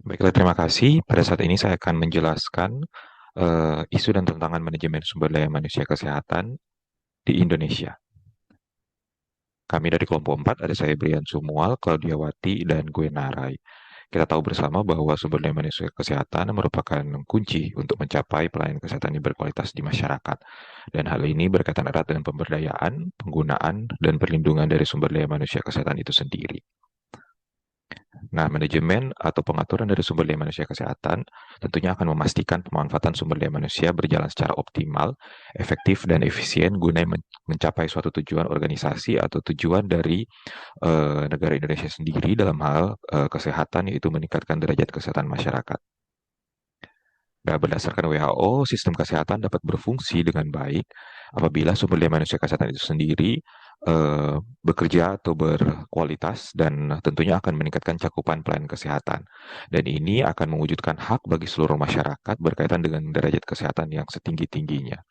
Baiklah, terima kasih. Pada saat ini saya akan menjelaskan isu dan tantangan manajemen sumber daya manusia kesehatan di Indonesia. Kami dari kelompok 4, ada saya Brian Sumual, Claudiawati, dan gue Narai. Kita tahu bersama bahwa sumber daya manusia kesehatan merupakan kunci untuk mencapai pelayanan kesehatan yang berkualitas di masyarakat. Dan hal ini berkaitan erat dengan pemberdayaan, penggunaan, dan perlindungan dari sumber daya manusia kesehatan itu sendiri. Nah, manajemen atau pengaturan dari sumber daya manusia kesehatan tentunya akan memastikan pemanfaatan sumber daya manusia berjalan secara optimal, efektif, dan efisien guna mencapai suatu tujuan organisasi atau tujuan dari negara Indonesia sendiri dalam hal kesehatan, yaitu meningkatkan derajat kesehatan masyarakat. Nah, berdasarkan WHO, sistem kesehatan dapat berfungsi dengan baik apabila sumber daya manusia kesehatan itu sendiri bekerja atau berkualitas dan tentunya akan meningkatkan cakupan pelayanan kesehatan. Dan ini akan mewujudkan hak bagi seluruh masyarakat berkaitan dengan derajat kesehatan yang setinggi-tingginya.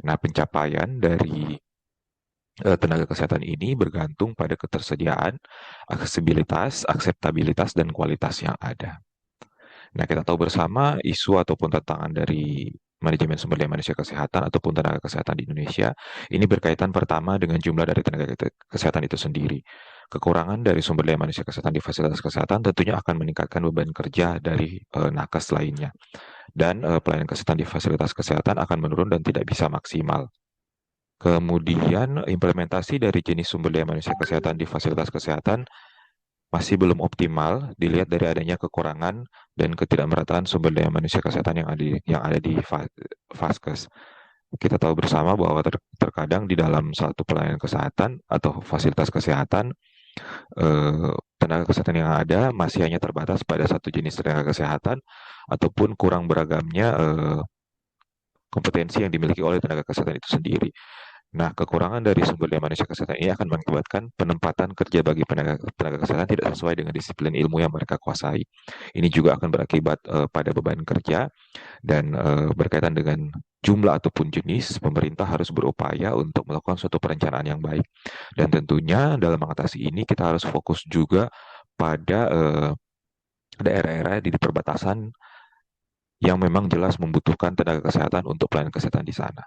Nah, pencapaian dari tenaga kesehatan ini bergantung pada ketersediaan, aksesibilitas, akseptabilitas, dan kualitas yang ada. Nah, kita tahu bersama isu ataupun tantangan dari manajemen sumber daya manusia kesehatan ataupun tenaga kesehatan di Indonesia ini berkaitan pertama dengan jumlah dari tenaga kesehatan itu sendiri. Kekurangan dari sumber daya manusia kesehatan di fasilitas kesehatan tentunya akan meningkatkan beban kerja dari nakes lainnya. Dan pelayanan kesehatan di fasilitas kesehatan akan menurun dan tidak bisa maksimal. Kemudian implementasi dari jenis sumber daya manusia kesehatan di fasilitas kesehatan masih belum optimal dilihat dari adanya kekurangan dan ketidakmerataan sumber daya manusia kesehatan yang ada di Vaskes. Kita tahu bersama bahwa terkadang di dalam satu pelayanan kesehatan atau fasilitas kesehatan, tenaga kesehatan yang ada masih hanya terbatas pada satu jenis tenaga kesehatan ataupun kurang beragamnya kompetensi yang dimiliki oleh tenaga kesehatan itu sendiri. Nah, kekurangan dari sumber daya manusia kesehatan ini akan mengakibatkan penempatan kerja bagi tenaga kesehatan tidak sesuai dengan disiplin ilmu yang mereka kuasai. Ini juga akan berakibat pada beban kerja dan berkaitan dengan jumlah ataupun jenis, pemerintah harus berupaya untuk melakukan suatu perencanaan yang baik. Dan tentunya dalam mengatasi ini kita harus fokus juga pada daerah-daerah di perbatasan yang memang jelas membutuhkan tenaga kesehatan untuk pelayanan kesehatan di sana.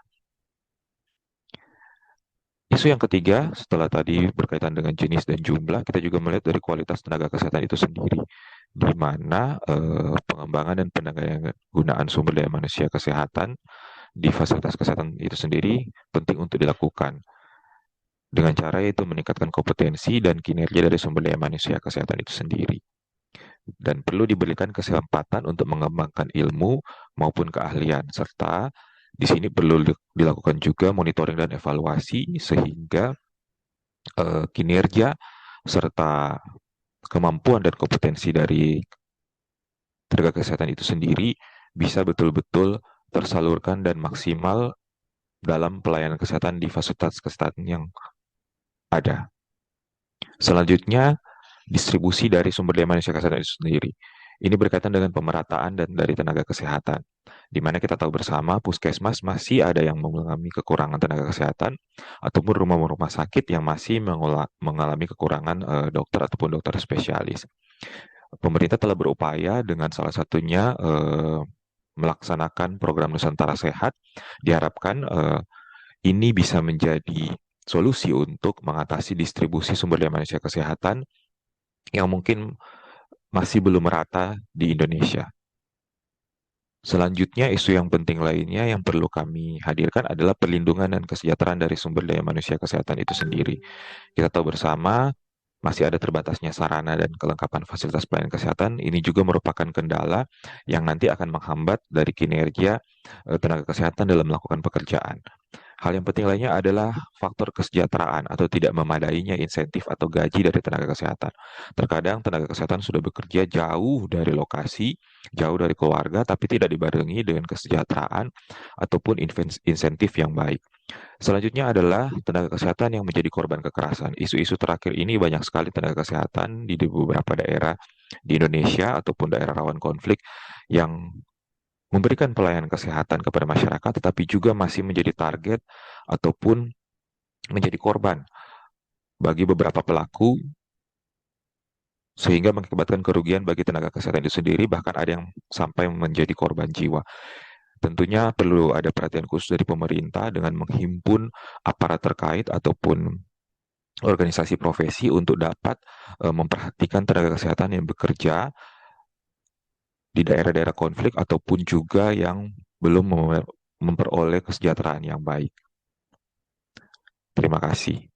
Isu yang ketiga, setelah tadi berkaitan dengan jenis dan jumlah, kita juga melihat dari kualitas tenaga kesehatan itu sendiri, di mana pengembangan dan pendayagunaan sumber daya manusia kesehatan di fasilitas kesehatan itu sendiri penting untuk dilakukan. Dengan cara itu meningkatkan kompetensi dan kinerja dari sumber daya manusia kesehatan itu sendiri. Dan perlu diberikan kesempatan untuk mengembangkan ilmu maupun keahlian, serta di sini perlu dilakukan juga monitoring dan evaluasi sehingga kinerja serta kemampuan dan kompetensi dari tenaga kesehatan itu sendiri bisa betul-betul tersalurkan dan maksimal dalam pelayanan kesehatan di fasilitas kesehatan yang ada. Selanjutnya, distribusi dari sumber daya manusia kesehatan itu sendiri. Ini berkaitan dengan pemerataan dan dari tenaga kesehatan, di mana kita tahu bersama puskesmas masih ada yang mengalami kekurangan tenaga kesehatan, ataupun rumah-rumah sakit yang masih mengalami kekurangan dokter ataupun dokter spesialis. Pemerintah telah berupaya dengan salah satunya melaksanakan program Nusantara Sehat. Diharapkan ini bisa menjadi solusi untuk mengatasi distribusi sumber daya manusia kesehatan yang mungkin masih belum merata di Indonesia. Selanjutnya, isu yang penting lainnya yang perlu kami hadirkan adalah perlindungan dan kesejahteraan dari sumber daya manusia kesehatan itu sendiri. Kita tahu bersama masih ada terbatasnya sarana dan kelengkapan fasilitas pelayanan kesehatan. Ini juga merupakan kendala yang nanti akan menghambat dari kinerja tenaga kesehatan dalam melakukan pekerjaan. Hal yang penting lainnya adalah faktor kesejahteraan atau tidak memadainya insentif atau gaji dari tenaga kesehatan. Terkadang tenaga kesehatan sudah bekerja jauh dari lokasi, jauh dari keluarga, tapi tidak dibarengi dengan kesejahteraan ataupun insentif yang baik. Selanjutnya adalah tenaga kesehatan yang menjadi korban kekerasan. Isu-isu terakhir ini banyak sekali tenaga kesehatan di beberapa daerah di Indonesia ataupun daerah rawan konflik yang memberikan pelayanan kesehatan kepada masyarakat, tetapi juga masih menjadi target ataupun menjadi korban bagi beberapa pelaku sehingga mengakibatkan kerugian bagi tenaga kesehatan itu sendiri, bahkan ada yang sampai menjadi korban jiwa. Tentunya perlu ada perhatian khusus dari pemerintah dengan menghimpun aparat terkait ataupun organisasi profesi untuk dapat memperhatikan tenaga kesehatan yang bekerja di daerah-daerah konflik ataupun juga yang belum memperoleh kesejahteraan yang baik. Terima kasih.